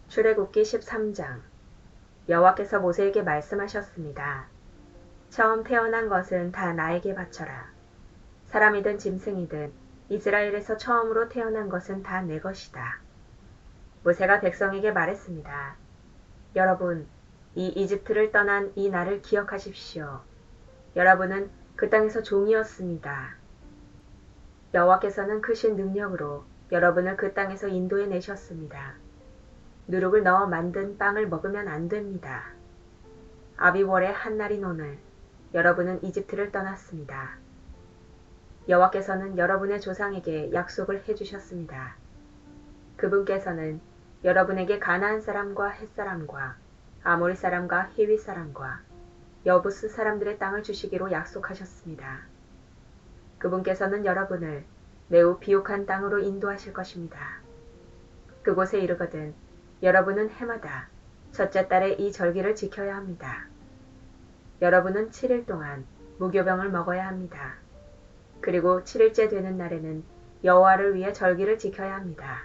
출애굽기 13장. 여호와께서 모세에게 말씀하셨습니다. 처음 태어난 것은 다 나에게 바쳐라. 사람이든 짐승이든 이스라엘에서 처음으로 태어난 것은 다 내 것이다. 모세가 백성에게 말했습니다. 여러분, 이 이집트를 떠난 이 날을 기억하십시오. 여러분은 그 땅에서 종이었습니다. 여호와께서는 크신 능력으로 여러분을 그 땅에서 인도해 내셨습니다. 누룩을 넣어 만든 빵을 먹으면 안 됩니다. 아비월의 한날인 오늘, 여러분은 이집트를 떠났습니다. 여호와께서는 여러분의 조상에게 약속을 해주셨습니다. 그분께서는 여러분에게 가나안 사람과 헷 사람과 아모리 사람과 히위 사람과 여부스 사람들의 땅을 주시기로 약속하셨습니다. 그분께서는 여러분을 매우 비옥한 땅으로 인도하실 것입니다. 그곳에 이르거든 여러분은 해마다 첫째 달에 이 절기를 지켜야 합니다. 여러분은 7일 동안 무교병을 먹어야 합니다. 그리고 7일째 되는 날에는 여호와를 위해 절기를 지켜야 합니다.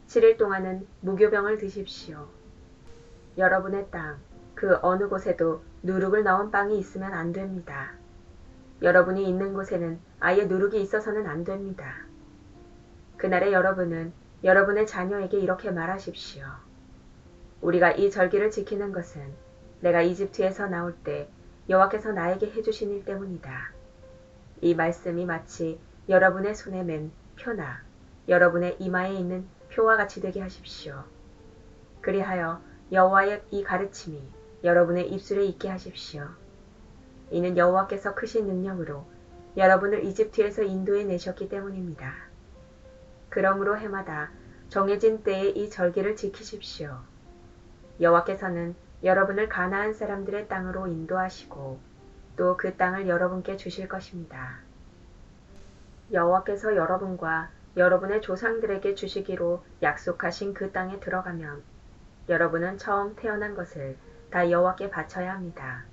7일 동안은 무교병을 드십시오. 여러분의 땅, 그 어느 곳에도 누룩을 넣은 빵이 있으면 안 됩니다. 여러분이 있는 곳에는 아예 누룩이 있어서는 안 됩니다. 그날에 여러분은 여러분의 자녀에게 이렇게 말하십시오. 우리가 이 절기를 지키는 것은 내가 이집트에서 나올 때 여호와께서 나에게 해주신 일 때문이다. 이 말씀이 마치 여러분의 손에 맨 표나 여러분의 이마에 있는 표와 같이 되게 하십시오. 그리하여 여호와의 이 가르침이 여러분의 입술에 있게 하십시오. 이는 여호와께서 크신 능력으로 여러분을 이집트에서 인도해 내셨기 때문입니다. 그러므로 해마다 정해진 때에 이 절기를 지키십시오. 여호와께서는 여러분을 가나안 사람들의 땅으로 인도하시고 또 그 땅을 여러분께 주실 것입니다. 여호와께서 여러분과 여러분의 조상들에게 주시기로 약속하신 그 땅에 들어가면 여러분은 처음 태어난 것을 다 여호와께 바쳐야 합니다.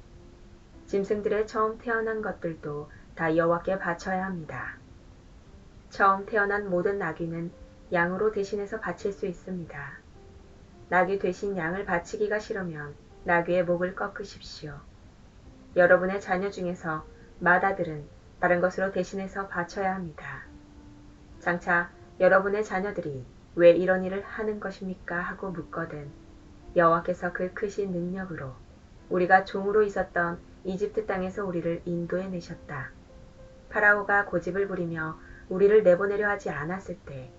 짐승들의 처음 태어난 것들도 다 여호와께 바쳐야 합니다. 처음 태어난 모든 나귀는 양으로 대신해서 바칠 수 있습니다. 나귀 대신 양을 바치기가 싫으면 나귀의 목을 꺾으십시오. 여러분의 자녀 중에서 맏아들은 다른 것으로 대신해서 바쳐야 합니다. 장차 여러분의 자녀들이 왜 이런 일을 하는 것입니까? 하고 묻거든 여호와께서 그 크신 능력으로 우리가 종으로 있었던 이집트 땅에서 우리를 인도해 내셨다. 파라오가 고집을 부리며 우리를 내보내려 하지 않았을 때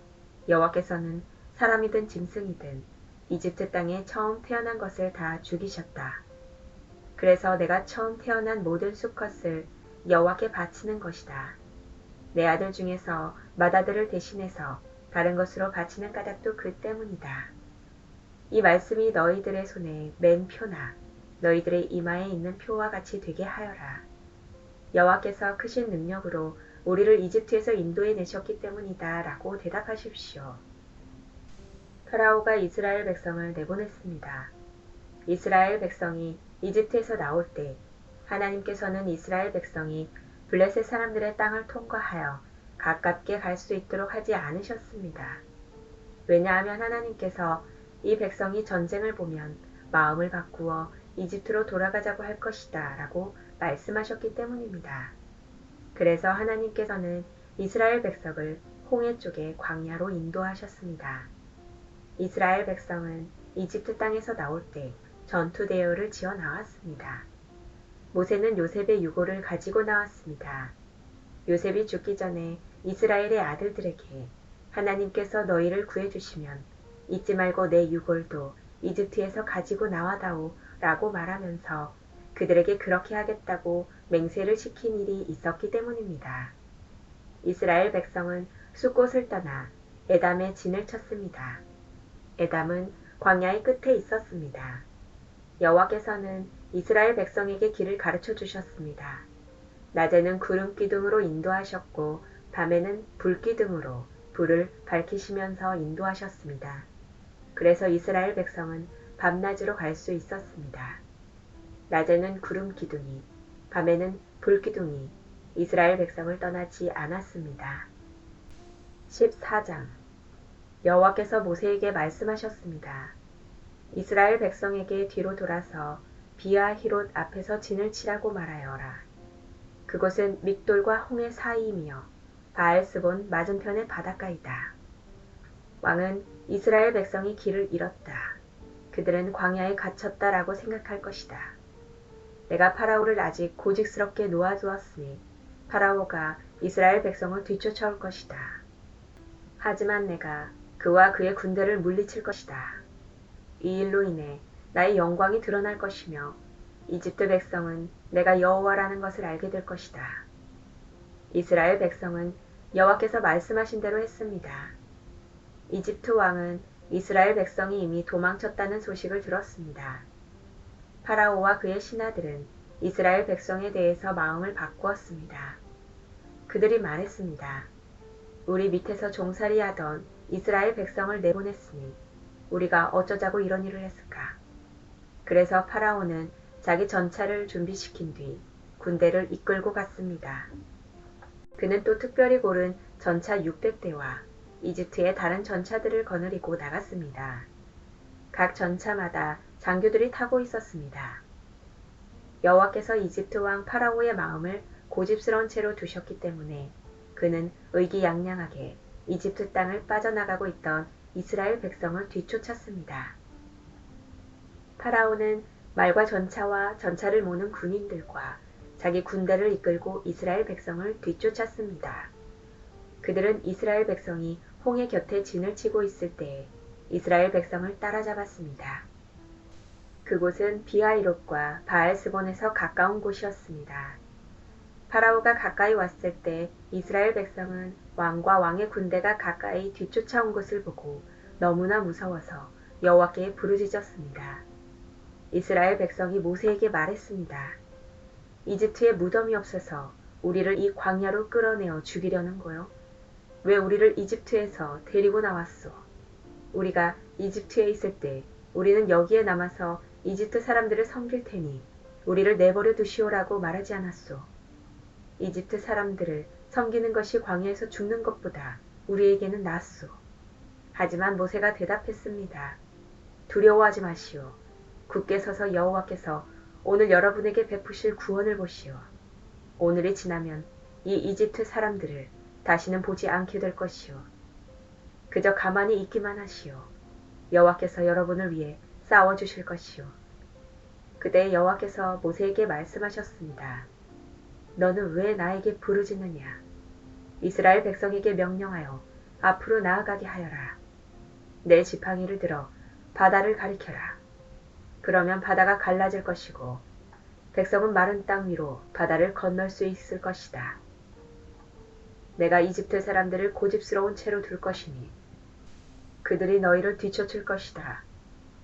여호와께서는 사람이든 짐승이든 이집트 땅에 처음 태어난 것을 다 죽이셨다. 그래서 내가 처음 태어난 모든 수컷을 여호와께 바치는 것이다. 내 아들 중에서 맏아들을 대신해서 다른 것으로 바치는 까닭도 그 때문이다. 이 말씀이 너희들의 손에 맨 표나 너희들의 이마에 있는 표와 같이 되게 하여라. 여호와께서 크신 능력으로 우리를 이집트에서 인도해 내셨기 때문이다 라고 대답하십시오. 파라오가 이스라엘 백성을 내보냈습니다. 이스라엘 백성이 이집트에서 나올 때 하나님께서는 이스라엘 백성이 블레셋 사람들의 땅을 통과하여 가깝게 갈 수 있도록 하지 않으셨습니다. 왜냐하면 하나님께서 이 백성이 전쟁을 보면 마음을 바꾸어 이집트로 돌아가자고 할 것이다 라고 말씀하셨기 때문입니다. 그래서 하나님께서는 이스라엘 백성을 홍해 쪽의 광야로 인도하셨습니다. 이스라엘 백성은 이집트 땅에서 나올 때 전투 대열을 지어 나왔습니다. 모세는 요셉의 유고를 가지고 나왔습니다. 요셉이 죽기 전에 이스라엘의 아들들에게 하나님께서 너희를 구해주시면 잊지 말고 내 유골도 이집트에서 가지고 나와다오 라고 말하면서 그들에게 그렇게 하겠다고 맹세를 시킨 일이 있었기 때문입니다. 이스라엘 백성은 숫곳을 떠나 에담에 진을 쳤습니다. 에담은 광야의 끝에 있었습니다. 여호와께서는 이스라엘 백성에게 길을 가르쳐 주셨습니다. 낮에는 구름 기둥으로 인도하셨고 밤에는 불 기둥으로 불을 밝히시면서 인도하셨습니다. 그래서 이스라엘 백성은 밤낮으로 갈 수 있었습니다. 낮에는 구름 기둥이, 밤에는 불 기둥이 이스라엘 백성을 떠나지 않았습니다. 14장. 여호와께서 모세에게 말씀하셨습니다. 이스라엘 백성에게 뒤로 돌아서 비아히롯 앞에서 진을 치라고 말하여라. 그곳은 믹돌과 홍해 사이이며 바알스본 맞은편의 바닷가이다. 왕은 이스라엘 백성이 길을 잃었다. 그들은 광야에 갇혔다라고 생각할 것이다. 내가 파라오를 아직 고직스럽게 놓아두었으니 파라오가 이스라엘 백성을 뒤쫓아올 것이다. 하지만 내가 그와 그의 군대를 물리칠 것이다. 이 일로 인해 나의 영광이 드러날 것이며 이집트 백성은 내가 여호와라는 것을 알게 될 것이다. 이스라엘 백성은 여호와께서 말씀하신 대로 했습니다. 이집트 왕은 이스라엘 백성이 이미 도망쳤다는 소식을 들었습니다. 파라오와 그의 신하들은 이스라엘 백성에 대해서 마음을 바꾸었습니다. 그들이 말했습니다. 우리 밑에서 종살이하던 이스라엘 백성을 내보냈으니 우리가 어쩌자고 이런 일을 했을까? 그래서 파라오는 자기 전차를 준비시킨 뒤 군대를 이끌고 갔습니다. 그는 또 특별히 고른 전차 600대와 이집트의 다른 전차들을 거느리고 나갔습니다. 각 전차마다 장교들이 타고 있었습니다. 여호와께서 이집트 왕 파라오의 마음을 고집스러운 채로 두셨기 때문에 그는 의기양양하게 이집트 땅을 빠져나가고 있던 이스라엘 백성을 뒤쫓았습니다. 파라오는 말과 전차와 전차를 모는 군인들과 자기 군대를 이끌고 이스라엘 백성을 뒤쫓았습니다. 그들은 이스라엘 백성이 홍해 곁에 진을 치고 있을 때에 이스라엘 백성을 따라잡았습니다. 그곳은 비하이롯과 바알스본에서 가까운 곳이었습니다. 파라오가 가까이 왔을 때 이스라엘 백성은 왕과 왕의 군대가 가까이 뒤쫓아온 것을 보고 너무나 무서워서 여호와께 부르짖었습니다. 이스라엘 백성이 모세에게 말했습니다. 이집트에 무덤이 없어서 우리를 이 광야로 끌어내어 죽이려는 거요? 왜 우리를 이집트에서 데리고 나왔소? 우리가 이집트에 있을 때 우리는 여기에 남아서 이집트 사람들을 섬길 테니 우리를 내버려 두시오라고 말하지 않았소. 이집트 사람들을 섬기는 것이 광야에서 죽는 것보다 우리에게는 낫소. 하지만 모세가 대답했습니다. 두려워하지 마시오. 굳게 서서 여호와께서 오늘 여러분에게 베푸실 구원을 보시오. 오늘이 지나면 이 이집트 사람들을 다시는 보지 않게 될 것이오. 그저 가만히 있기만 하시오. 여호와께서 여러분을 위해 싸워주실 것이오. 그때 여호와께서 모세에게 말씀하셨습니다. 너는 왜 나에게 부르짖느냐? 이스라엘 백성에게 명령하여 앞으로 나아가게 하여라. 내 지팡이를 들어 바다를 가리켜라. 그러면 바다가 갈라질 것이고 백성은 마른 땅 위로 바다를 건널 수 있을 것이다. 내가 이집트 사람들을 고집스러운 채로 둘 것이니 그들이 너희를 뒤쫓을 것이다.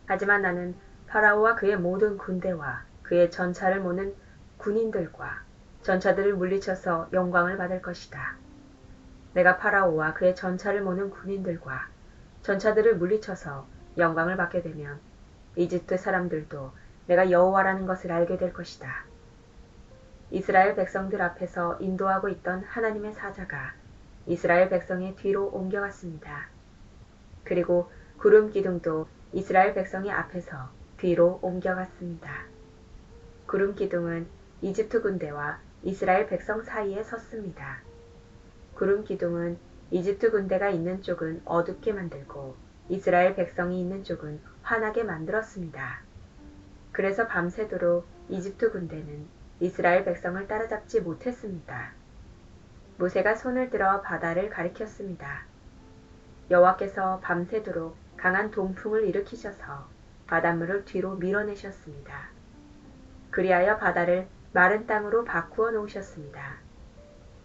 하지만 나는 파라오와 그의 모든 군대와 그의 전차를 모는 군인들과 전차들을 물리쳐서 영광을 받을 것이다. 내가 파라오와 그의 전차를 모는 군인들과 전차들을 물리쳐서 영광을 받게 되면 이집트 사람들도 내가 여호와라는 것을 알게 될 것이다. 이스라엘 백성들 앞에서 인도하고 있던 하나님의 사자가 이스라엘 백성의 뒤로 옮겨갔습니다. 그리고 구름 기둥도 이스라엘 백성의 앞에서 뒤로 옮겨갔습니다. 구름 기둥은 이집트 군대와 이스라엘 백성 사이에 섰습니다. 구름 기둥은 이집트 군대가 있는 쪽은 어둡게 만들고 이스라엘 백성이 있는 쪽은 환하게 만들었습니다. 그래서 밤새도록 이집트 군대는 이스라엘 백성을 따라잡지 못했습니다. 모세가 손을 들어 바다를 가리켰습니다. 여호와께서 밤새도록 강한 동풍을 일으키셔서 바닷물을 뒤로 밀어내셨습니다. 그리하여 바다를 마른 땅으로 바꾸어 놓으셨습니다.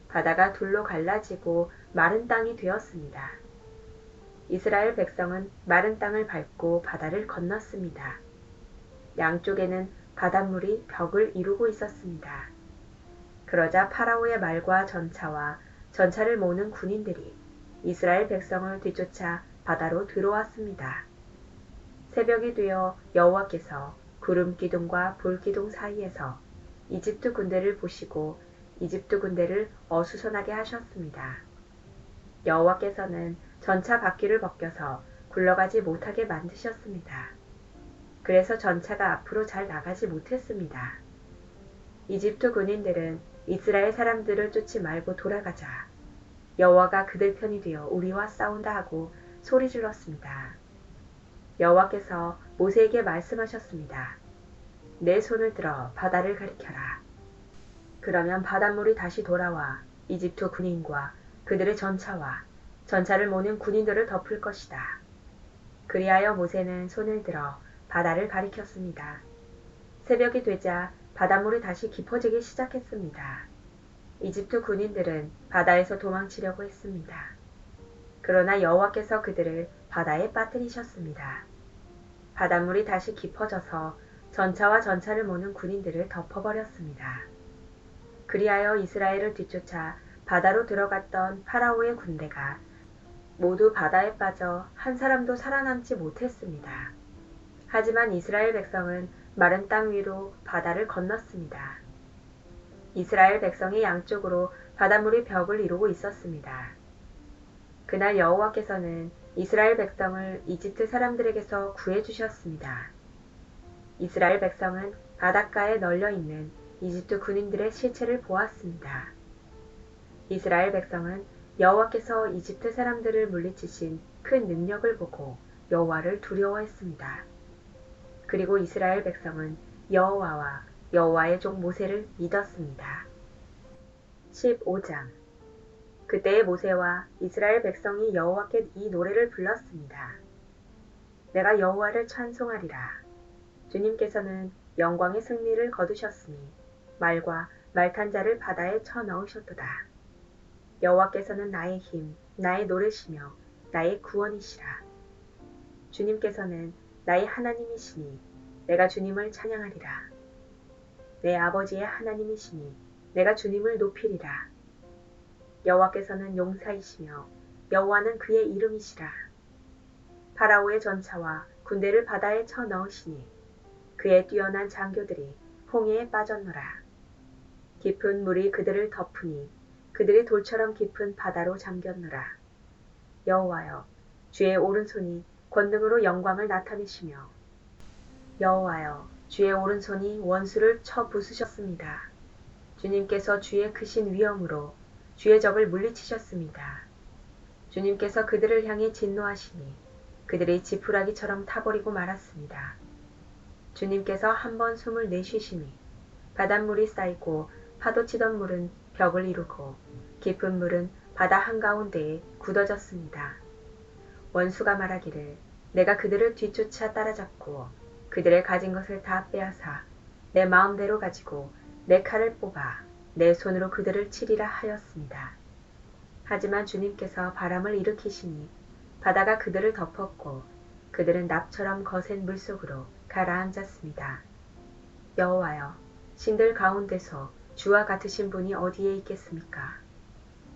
바다가 둘로 갈라지고 마른 땅이 되었습니다. 이스라엘 백성은 마른 땅을 밟고 바다를 건넜습니다. 양쪽에는 바닷물이 벽을 이루고 있었습니다. 그러자 파라오의 말과 전차와 전차를 모는 군인들이 이스라엘 백성을 뒤쫓아 바다로 들어왔습니다. 새벽이 되어 여호와께서 구름 기둥과 불 기둥 사이에서 이집트 군대를 보시고 이집트 군대를 어수선하게 하셨습니다. 여호와께서는 전차 바퀴를 벗겨서 굴러가지 못하게 만드셨습니다. 그래서 전차가 앞으로 잘 나가지 못했습니다. 이집트 군인들은 이스라엘 사람들을 쫓지 말고 돌아가자. 여호와가 그들 편이 되어 우리와 싸운다 하고 소리 질렀습니다. 여호와께서 모세에게 말씀하셨습니다. 내 손을 들어 바다를 가리켜라. 그러면 바닷물이 다시 돌아와 이집트 군인과 그들의 전차와 전차를 모는 군인들을 덮을 것이다. 그리하여 모세는 손을 들어 바다를 가리켰습니다. 새벽이 되자 바닷물이 다시 깊어지기 시작했습니다. 이집트 군인들은 바다에서 도망치려고 했습니다. 그러나 여호와께서 그들을 바다에 빠뜨리셨습니다. 바닷물이 다시 깊어져서 전차와 전차를 모는 군인들을 덮어버렸습니다. 그리하여 이스라엘을 뒤쫓아 바다로 들어갔던 파라오의 군대가 모두 바다에 빠져 한 사람도 살아남지 못했습니다. 하지만 이스라엘 백성은 마른 땅 위로 바다를 건넜습니다. 이스라엘 백성이 양쪽으로 바닷물이 벽을 이루고 있었습니다. 그날 여호와께서는 이스라엘 백성을 이집트 사람들에게서 구해주셨습니다. 이스라엘 백성은 바닷가에 널려있는 이집트 군인들의 실체를 보았습니다. 이스라엘 백성은 여호와께서 이집트 사람들을 물리치신 큰 능력을 보고 여호와를 두려워했습니다. 그리고 이스라엘 백성은 여호와와 여호와의 종 모세를 믿었습니다. 15장 그때의 모세와 이스라엘 백성이 여호와께 이 노래를 불렀습니다. 내가 여호와를 찬송하리라. 주님께서는 영광의 승리를 거두셨으니 말과 말탄 자를 바다에 쳐넣으셨도다. 여호와께서는 나의 힘, 나의 노래시며 나의 구원이시라. 주님께서는 나의 하나님이시니 내가 주님을 찬양하리라. 내 아버지의 하나님이시니 내가 주님을 높이리라. 여호와께서는 용사이시며 여호와는 그의 이름이시라. 파라오의 전차와 군대를 바다에 쳐넣으시니 그의 뛰어난 장교들이 홍해에 빠졌노라. 깊은 물이 그들을 덮으니 그들이 돌처럼 깊은 바다로 잠겼노라. 여호와여, 주의 오른손이 권능으로 영광을 나타내시며 여호와여, 주의 오른손이 원수를 쳐 부수셨습니다. 주님께서 주의 크신 위엄으로 주의 적을 물리치셨습니다. 주님께서 그들을 향해 진노하시니 그들이 지푸라기처럼 타버리고 말았습니다. 주님께서 한 번 숨을 내쉬시니 바닷물이 쌓이고 파도치던 물은 벽을 이루고 깊은 물은 바다 한가운데에 굳어졌습니다. 원수가 말하기를 내가 그들을 뒤쫓아 따라잡고 그들의 가진 것을 다 빼앗아 내 마음대로 가지고 내 칼을 뽑아 내 손으로 그들을 치리라 하였습니다. 하지만 주님께서 바람을 일으키시니 바다가 그들을 덮었고 그들은 납처럼 거센 물속으로 가라앉았습니다. 여호와여, 신들 가운데서 주와 같으신 분이 어디에 있겠습니까?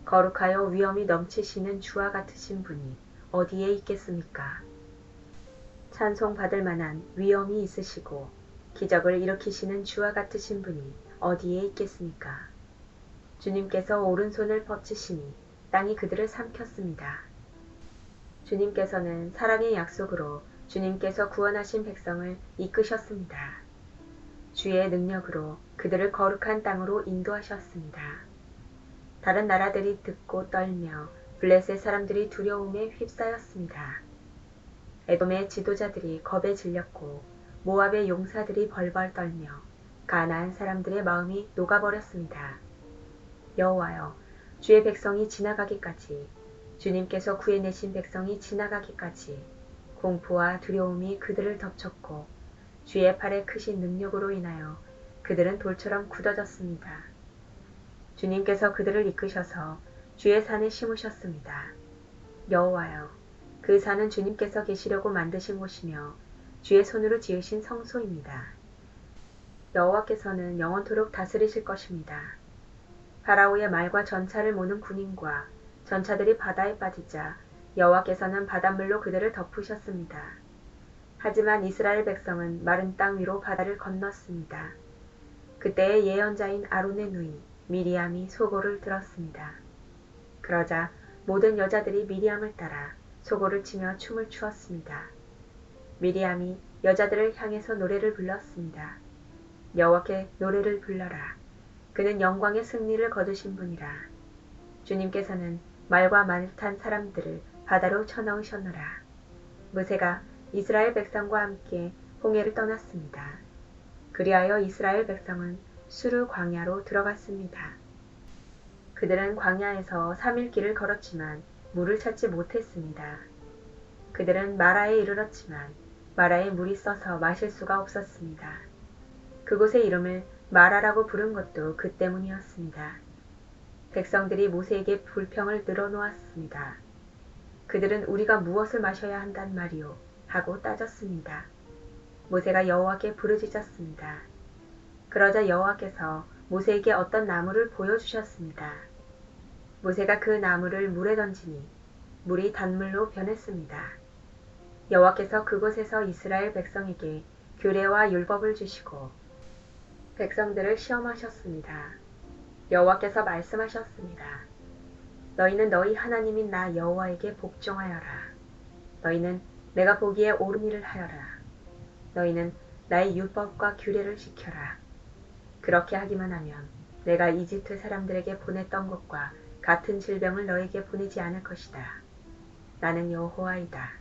거룩하여 위엄이 넘치시는 주와 같으신 분이 어디에 있겠습니까? 찬송받을 만한 위엄이 있으시고 기적을 일으키시는 주와 같으신 분이 어디에 있겠습니까? 주님께서 오른손을 뻗치시니 땅이 그들을 삼켰습니다. 주님께서는 사랑의 약속으로 주님께서 구원하신 백성을 이끄셨습니다. 주의 능력으로 그들을 거룩한 땅으로 인도하셨습니다. 다른 나라들이 듣고 떨며 블레셋 사람들이 두려움에 휩싸였습니다. 에돔의 지도자들이 겁에 질렸고 모압의 용사들이 벌벌 떨며 가나안 사람들의 마음이 녹아버렸습니다. 여호와여, 주의 백성이 지나가기까지, 주님께서 구해내신 백성이 지나가기까지 공포와 두려움이 그들을 덮쳤고 주의 팔의 크신 능력으로 인하여 그들은 돌처럼 굳어졌습니다. 주님께서 그들을 이끄셔서 주의 산에 심으셨습니다. 여호와여, 그 산은 주님께서 계시려고 만드신 곳이며 주의 손으로 지으신 성소입니다. 여호와께서는 영원토록 다스리실 것입니다. 파라오의 말과 전차를 모는 군인과 전차들이 바다에 빠지자 여호와께서는 바닷물로 그들을 덮으셨습니다. 하지만 이스라엘 백성은 마른 땅 위로 바다를 건넜습니다. 그때의 예언자인 아론의 누이 미리암이 소고를 들었습니다. 그러자 모든 여자들이 미리암을 따라 소고를 치며 춤을 추었습니다. 미리암이 여자들을 향해서 노래를 불렀습니다. 여호와께 노래를 불러라. 그는 영광의 승리를 거두신 분이라. 주님께서는 말과 말 탄 사람들을 바다로 쳐넣으셨노라. 모세가 이스라엘 백성과 함께 홍해를 떠났습니다. 그리하여 이스라엘 백성은 수르 광야로 들어갔습니다. 그들은 광야에서 3일 길을 걸었지만 물을 찾지 못했습니다. 그들은 마라에 이르렀지만 마라에 물이 써서 마실 수가 없었습니다. 그곳의 이름을 마라라고 부른 것도 그 때문이었습니다. 백성들이 모세에게 불평을 늘어놓았습니다. 그들은 우리가 무엇을 마셔야 한단 말이오? 하고 따졌습니다. 모세가 여호와께 부르짖었습니다. 그러자 여호와께서 모세에게 어떤 나무를 보여주셨습니다. 모세가 그 나무를 물에 던지니 물이 단물로 변했습니다. 여호와께서 그곳에서 이스라엘 백성에게 규례와 율법을 주시고 백성들을 시험하셨습니다. 여호와께서 말씀하셨습니다. 너희는 너희 하나님인 나 여호와에게 복종하여라. 너희는 내가 보기에 옳은 일을 하여라. 너희는 나의 율법과 규례를 지켜라. 그렇게 하기만 하면 내가 이집트 사람들에게 보냈던 것과 같은 질병을 너에게 보내지 않을 것이다. 나는 여호와이다.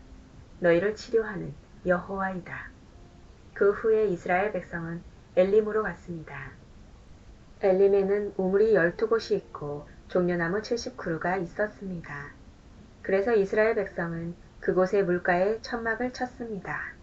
너희를 치료하는 여호와이다. 그 후에 이스라엘 백성은 엘림으로 갔습니다. 엘림에는 우물이 12곳이 있고 종려나무 70그루가 있었습니다. 그래서 이스라엘 백성은 그곳의 물가에 천막을 쳤습니다.